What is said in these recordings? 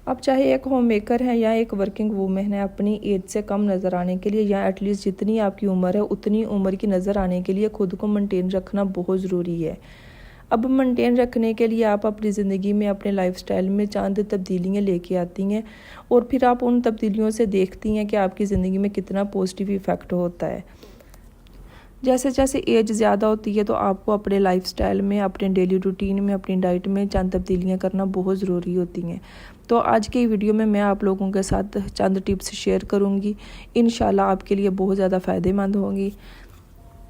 अब चाहे एक होम मेकर है या एक वर्किंग वूमेन है, अपनी एज से कम नज़र आने के लिए या एटलीस्ट जितनी आपकी उम्र है उतनी उम्र की नज़र आने के लिए खुद को मेंटेन रखना बहुत ज़रूरी है। अब मेंटेन रखने के लिए आप अपनी ज़िंदगी में अपने लाइफस्टाइल में चंद तब्दीलियाँ लेके आती हैं और फिर आप उन तब्दीलियों से देखती हैं कि आपकी ज़िंदगी में कितना पॉजिटिव इफ़ेक्ट होता है। जैसे जैसे एज ज़्यादा होती है तो आपको अपने लाइफस्टाइल में, अपने डेली रूटीन में, अपनी डाइट में चंद तब्दीलियाँ करना बहुत ज़रूरी होती हैं। तो आज की वीडियो में मैं आप लोगों के साथ चंद टिप्स शेयर करूँगी, इंशाल्लाह आपके लिए बहुत ज़्यादा फ़ायदेमंद होंगी।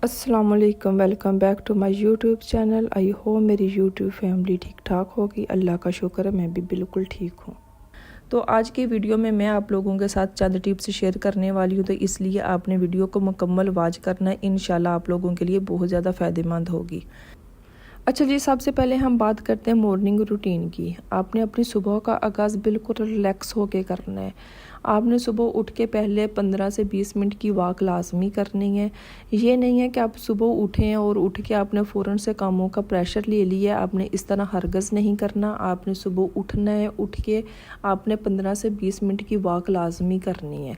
अस्सलाम वालेकुम, welcome back to my YouTube channel. I hope मेरी यूट्यूब फैमिली ठीक ठाक होगी। अल्लाह का शुक्र है मैं भी बिल्कुल ठीक हूँ। तो आज की वीडियो में मैं आप लोगों के साथ चंद टिप्स शेयर करने वाली हूँ, तो इसलिए आपने वीडियो को मुकम्मल वॉच करना है। इंशाल्लाह आप लोगों के लिए बहुत ज़्यादा फ़ायदेमंद होगी। अच्छा जी, सबसे पहले हम बात करते हैं मॉर्निंग रूटीन की। आपने अपनी सुबह का आगाज़ बिल्कुल रिलैक्स होके करना है। आपने सुबह उठ के पहले 15 से 20 मिनट की वॉक लाजमी करनी है। ये नहीं है कि आप सुबह उठें और उठ के आपने फ़ौरन से कामों का प्रेशर ले लिया, आपने इस तरह हरगज़ नहीं करना। आपने सुबह उठना है, उठ के आपने 15 से 20 मिनट की वॉक लाजमी करनी है।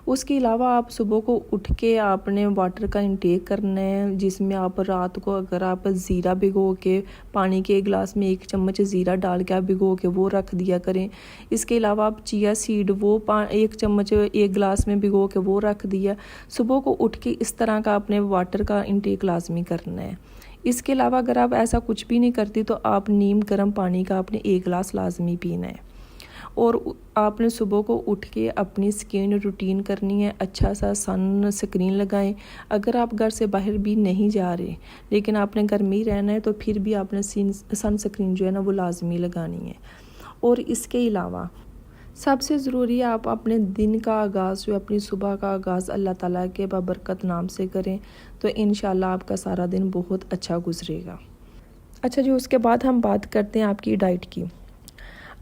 उसके अलावा आप सुबह को उठ के आपने वाटर का इंटेक करना है, जिसमें आप रात को अगर आप ज़ीरा भिगो के पानी के गिलास में 1 चम्मच ज़ीरा डाल के आप भिगो के वो रख दिया करें। इसके अलावा आप चिया सीड वो 1 चम्मच 1 गिलास में भिगो के वो रख दिया। सुबह को उठ के इस तरह का आपने वाटर का इंटेक लाजमी करना है। इसके अलावा अगर आप ऐसा कुछ भी नहीं करती तो आप नीम गर्म पानी का आपने 1 गिलास लाजमी पीना है। और आपने सुबह को उठ के अपनी स्किन रूटीन करनी है। अच्छा सा सन स्क्रीन लगाएं। अगर आप घर से बाहर भी नहीं जा रहे लेकिन आपने घर में ही रहना है तो फिर भी आपने सन स्क्रीन जो है ना वो लाजमी लगानी है। और इसके अलावा सबसे ज़रूरी है आप अपने दिन का आगाज़ जो अपनी सुबह का आगाज़ अल्लाह ताला के बाबरकत नाम से करें, तो इंशाल्लाह आपका सारा दिन बहुत अच्छा गुजरेगा। अच्छा जी, उसके बाद हम बात करते हैं आपकी डाइट की।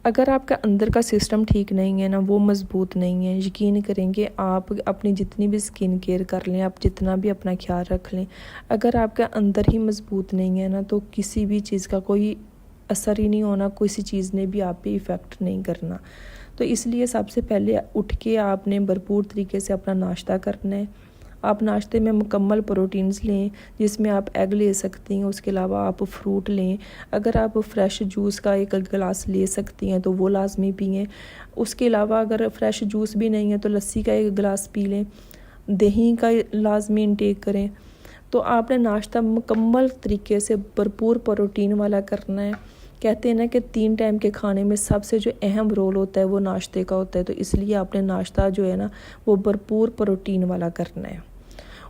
अगर आपका अंदर का सिस्टम ठीक नहीं है ना, वो मज़बूत नहीं है, यकीन करेंगे आप अपनी जितनी भी स्किन केयर कर लें, आप जितना भी अपना ख्याल रख लें, अगर आपका अंदर ही मज़बूत नहीं है ना तो किसी भी चीज़ का कोई असर ही नहीं होना, किसी चीज़ ने भी आप पे इफ़ेक्ट नहीं करना। तो इसलिए सबसे पहले उठ के आपने भरपूर तरीके से अपना नाश्ता करना है। आप नाश्ते में मुकम्मल प्रोटीन्स लें, जिसमें आप एग ले सकती हैं। उसके अलावा आप फ्रूट लें। अगर आप फ्रेश जूस का 1 गिलास ले सकती हैं तो वो लाजमी पिएँ। उसके अलावा अगर फ्रेश जूस भी नहीं है तो लस्सी का 1 गिलास पी लें। दही का लाजमी इंटेक करें। तो आपने नाश्ता मुकम्मल तरीके से भरपूर प्रोटीन वाला करना है। कहते हैं ना कि 3 टाइम के खाने में सबसे जो अहम रोल होता है वो नाश्ते का होता है, तो इसलिए आपने नाश्ता जो है ना वो भरपूर प्रोटीन वाला करना है।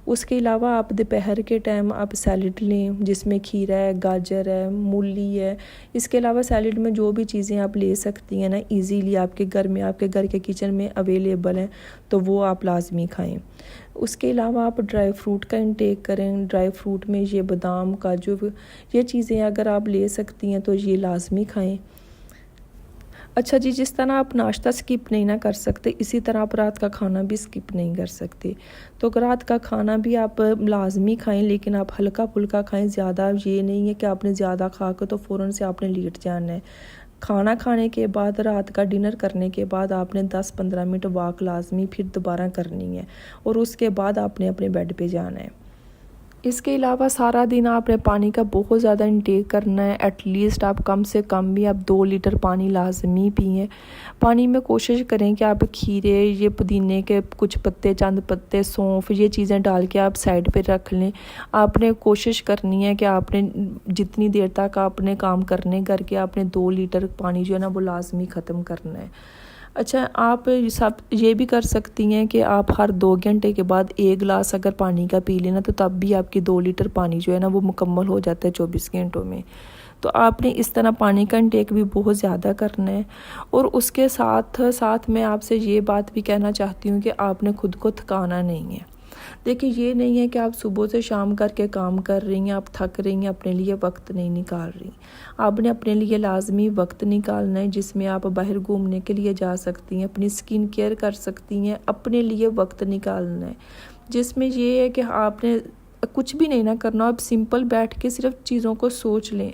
उसके अलावा आप दोपहर के टाइम आप सैलड लें, जिसमें खीरा है, गाजर है, मूली है। इसके अलावा सैलड में जो भी चीज़ें आप ले सकती हैं ना इजीली आपके घर में, आपके घर के किचन में अवेलेबल हैं, तो वो आप लाजमी खाएं। उसके अलावा आप ड्राई फ्रूट का इंटेक करें। ड्राई फ्रूट में ये बादाम, काजू, ये चीज़ें अगर आप ले सकती हैं तो ये लाजमी खाएं। अच्छा जी, जिस तरह आप नाश्ता स्किप नहीं ना कर सकते, इसी तरह आप रात का खाना भी स्किप नहीं कर सकते। तो रात का खाना भी आप लाजमी खाएं, लेकिन आप हल्का फुल्का खाएं। ज़्यादा ये नहीं है कि आपने ज़्यादा खा कर तो फ़ौरन से आपने लेट जाना है। खाना खाने के बाद, रात का डिनर करने के बाद आपने 10-15 मिनट वॉक लाजमी फिर दोबारा करनी है और उसके बाद आपने अपने बेड पे जाना है। इसके अलावा सारा दिन आपने पानी का बहुत ज़्यादा इंटेक करना है। एटलीस्ट आप कम से कम भी आप 2 लीटर पानी लाजमी पिएँ। पानी में कोशिश करें कि आप खीरे, ये पुदीने के कुछ पत्ते, चंद पत्ते, सौंफ, ये चीज़ें डाल के आप साइड पे रख लें। आपने कोशिश करनी है कि आपने जितनी देर तक आपने काम करने घर के, आपने 2 लीटर पानी जो है ना वो लाजमी ख़त्म करना है। अच्छा, आप सब ये भी कर सकती हैं कि आप हर 2 घंटे के बाद 1 गिलास अगर पानी का पी लेना तो तब भी आपकी 2 लीटर पानी जो है ना वो मुकम्मल हो जाता है 24 घंटों में। तो आपने इस तरह पानी का इंटेक भी बहुत ज़्यादा करना है। और उसके साथ साथ मैं आपसे ये बात भी कहना चाहती हूँ कि आपने खुद को थकाना नहीं है। देखिए, ये नहीं है कि आप सुबह से शाम करके काम कर रही हैं, आप थक रही हैं, अपने लिए वक्त नहीं निकाल रही। आपने अपने लिए लाजमी वक्त निकालना है, जिसमें आप बाहर घूमने के लिए जा सकती हैं, अपनी स्किन केयर कर सकती हैं। अपने लिए वक्त निकालना है, जिसमें ये है कि आपने कुछ भी नहीं ना करना, आप सिंपल बैठ के सिर्फ चीज़ों को सोच लें।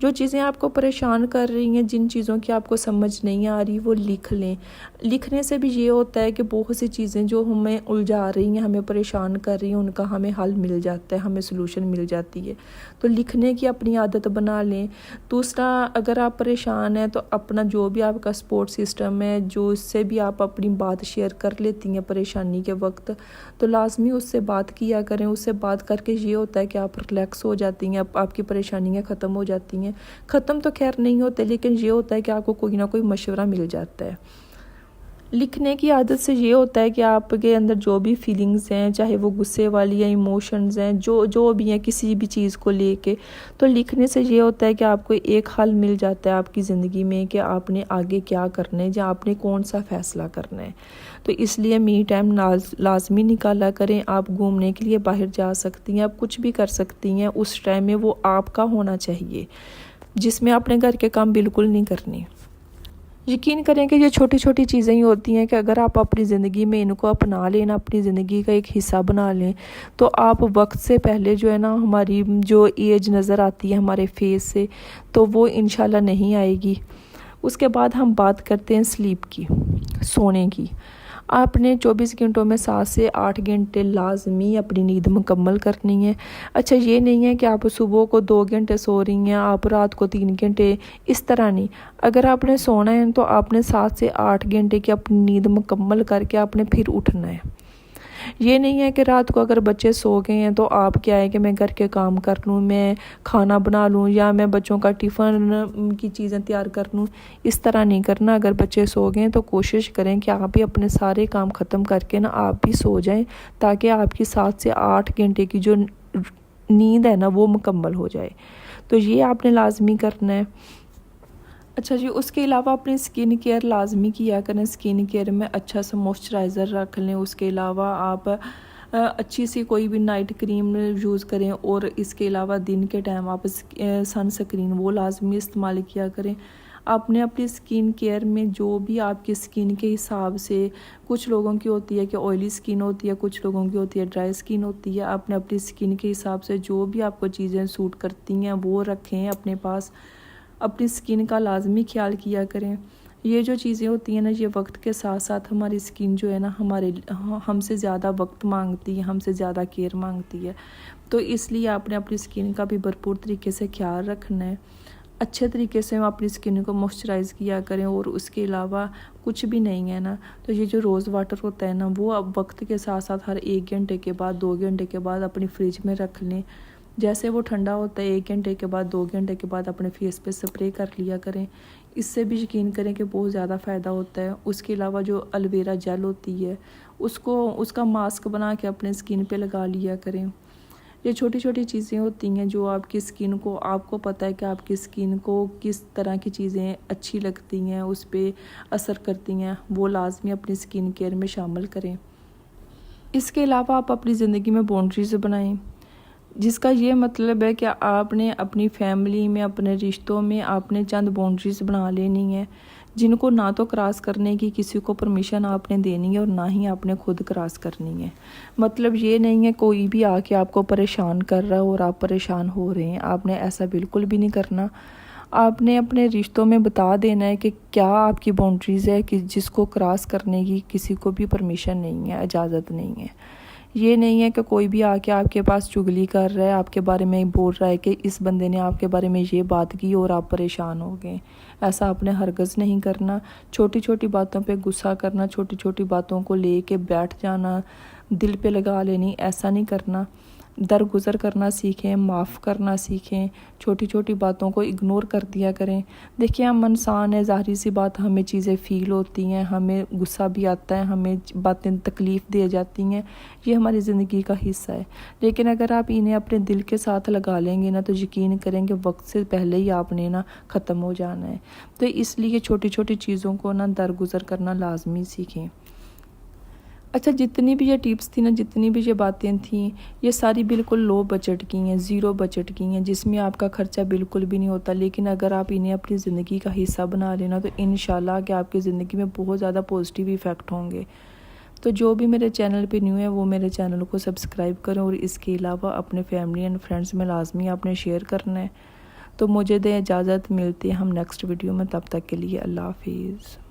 जो चीज़ें आपको परेशान कर रही हैं, जिन चीज़ों की आपको समझ नहीं आ रही, वो लिख लें। लिखने से भी ये होता है कि बहुत सी चीज़ें जो हमें उलझा रही हैं, हमें परेशान कर रही हैं, उनका हमें हल मिल जाता है, हमें सलूशन मिल जाती है। तो लिखने की अपनी आदत बना लें। दूसरा, अगर आप परेशान हैं तो अपना जो भी आपका सपोर्ट सिस्टम है, जो उससे भी आप अपनी बात शेयर कर लेती हैं परेशानी के वक्त, तो लाजमी उससे बात किया करें। उससे बात करके ये होता है कि आप रिलैक्स हो जाती हैं, आपकी परेशानियाँ ख़त्म हो जाती हैं। ख़त्म तो खैर नहीं होते, लेकिन ये होता है कि आपको कोई ना कोई मशवरा मिल जाता है। लिखने की आदत से ये होता है कि आपके अंदर जो भी फीलिंग्स हैं, चाहे वो गुस्से वाली या इमोशंस हैं, जो भी हैं किसी भी चीज़ को लेके, तो लिखने से ये होता है कि आपको एक हल मिल जाता है आपकी ज़िंदगी में कि आपने आगे क्या करना है या आपने कौन सा फ़ैसला करना है। तो इसलिए मी टाइम लाजमी निकाला करें। आप घूमने के लिए बाहर जा सकती हैं, आप कुछ भी कर सकती हैं। उस टाइम में वो आपका होना चाहिए, जिसमें अपने घर के काम बिल्कुल नहीं करने। यकीन करें कि ये छोटी छोटी चीज़ें ही होती हैं कि अगर आप अपनी ज़िंदगी में इनको अपना लें, अपनी ज़िंदगी का एक हिस्सा बना लें, तो आप वक्त से पहले जो है ना, हमारी जो एज नज़र आती है हमारे फेस से, तो वो इंशाल्लाह नहीं आएगी। उसके बाद हम बात करते हैं स्लीप की, सोने की। आपने 24 घंटों में 7 से 8 घंटे लाजमी अपनी नींद मुकम्मल करनी है। अच्छा, ये नहीं है कि आप सुबह को 2 घंटे सो रही हैं, आप रात को 3 घंटे, इस तरह नहीं। अगर आपने सोना है तो आपने 7 से 8 घंटे की अपनी नींद मुकम्मल करके आपने फिर उठना है। ये नहीं है कि रात को अगर बच्चे सो गए हैं तो आप क्या है कि मैं घर के काम कर लूँ, मैं खाना बना लूँ या मैं बच्चों का टिफ़िन की चीज़ें तैयार कर लूँ। इस तरह नहीं करना। अगर बच्चे सो गए हैं तो कोशिश करें कि आप भी अपने सारे काम ख़त्म करके ना आप भी सो जाएं, ताकि आपकी 7 से 8 घंटे की जो नींद है ना वो मुकम्मल हो जाए। तो ये आपने लाजमी करना है। अच्छा जी, उसके अलावा अपनी स्किन केयर लाजमी किया करें। स्किन केयर में अच्छा सा मॉइस्चराइज़र रख लें। उसके अलावा आप अच्छी सी कोई भी नाइट क्रीम यूज़ करें, और इसके अलावा दिन के टाइम आप सनस्क्रीन वो लाजमी इस्तेमाल किया करें। आपने अपनी स्किन केयर में जो भी आपकी स्किन के हिसाब से, कुछ लोगों की होती है कि ऑयली स्किन होती है, कुछ लोगों की होती है ड्राई स्किन होती है। आपने अपनी स्किन के हिसाब से जो भी आपको चीज़ें सूट करती हैं वो रखें अपने पास। अपनी स्किन का लाजमी ख्याल किया करें। ये जो चीज़ें होती हैं ना, ये वक्त के साथ साथ हमारी स्किन जो है ना, हमसे ज़्यादा वक्त मांगती है, हमसे ज़्यादा केयर मांगती है। तो इसलिए आपने अपनी स्किन का भी भरपूर तरीके से ख्याल रखना है। अच्छे तरीके से हम अपनी स्किन को मॉइस्चराइज़ किया करें। और उसके अलावा कुछ भी नहीं है ना, तो ये जो रोज़ वाटर होता है ना, वो अब वक्त के साथ साथ हर 1 घंटे के बाद, 2 घंटे के बाद अपनी फ्रिज में रख लें। जैसे वो ठंडा होता है 1 घंटे के बाद, 2 घंटे के बाद अपने फेस पे स्प्रे कर लिया करें। इससे भी यकीन करें कि बहुत ज़्यादा फ़ायदा होता है। उसके अलावा जो एलोवेरा जेल होती है, उसका मास्क बना के अपने स्किन पे लगा लिया करें। ये छोटी छोटी चीज़ें होती हैं जो आपकी स्किन को, आपको पता है कि आपकी स्किन को किस तरह की चीज़ें अच्छी लगती हैं, उस पर असर करती हैं, वो लाजमी अपनी स्किन केयर में शामिल करें। इसके अलावा आप अपनी ज़िंदगी में बाउंड्रीज बनाएं, जिसका ये मतलब है कि आपने अपनी फैमिली में, अपने रिश्तों में आपने चंद बाउंड्रीज बना लेनी है, जिनको ना तो क्रॉस करने की किसी को परमिशन आपने देनी है और ना ही आपने खुद क्रॉस करनी है। मतलब ये नहीं है कोई भी आके आपको परेशान कर रहा है और आप परेशान हो रहे हैं, आपने ऐसा बिल्कुल भी नहीं करना। आपने अपने रिश्तों में बता देना है कि क्या आपकी बाउंड्रीज़ है, कि जिसको क्रॉस करने की किसी को भी परमिशन नहीं है, इजाज़त नहीं है। ये नहीं है कि कोई भी आके आपके पास चुगली कर रहा है, आपके बारे में बोल रहा है कि इस बंदे ने आपके बारे में ये बात की और आप परेशान हो गए। ऐसा आपने हरगिज़ नहीं करना। छोटी छोटी बातों पे गुस्सा करना, छोटी छोटी बातों को लेके बैठ जाना, दिल पे लगा लेनी, ऐसा नहीं करना। दरगुजर करना सीखें, माफ़ करना सीखें, छोटी छोटी बातों को इग्नोर कर दिया करें। देखिए, हम इंसान है, ज़ाहिर सी बात हमें चीज़ें फ़ील होती हैं, हमें गुस्सा भी आता है, हमें बातें तकलीफ़ दे जाती हैं, ये हमारी ज़िंदगी का हिस्सा है। लेकिन अगर आप इन्हें अपने दिल के साथ लगा लेंगे ना, तो यकीन करेंगे वक्त से पहले ही आपने ना ख़त्म हो जाना है। तो इसलिए छोटी छोटी चीज़ों को ना दरगुजर करना लाजमी सीखें। अच्छा, जितनी भी ये टिप्स थी ना, जितनी भी ये बातें थी, ये सारी बिल्कुल लो बजट की हैं, ज़ीरो बजट की हैं, जिसमें आपका ख़र्चा बिल्कुल भी नहीं होता। लेकिन अगर आप इन्हें अपनी ज़िंदगी का हिस्सा बना लेना, तो इंशाल्लाह कि आपकी ज़िंदगी में बहुत ज़्यादा पॉजिटिव इफ़ेक्ट होंगे। तो जो भी मेरे चैनल पे न्यू है वो मेरे चैनल को सब्सक्राइब करें, और इसके अलावा अपने फैमिली एंड फ्रेंड्स में लाजमी आपने शेयर करना है। तो मुझे दें इजाज़त, मिलते हैं हम नेक्स्ट वीडियो में, तब तक के लिए अल्लाह हाफिज़।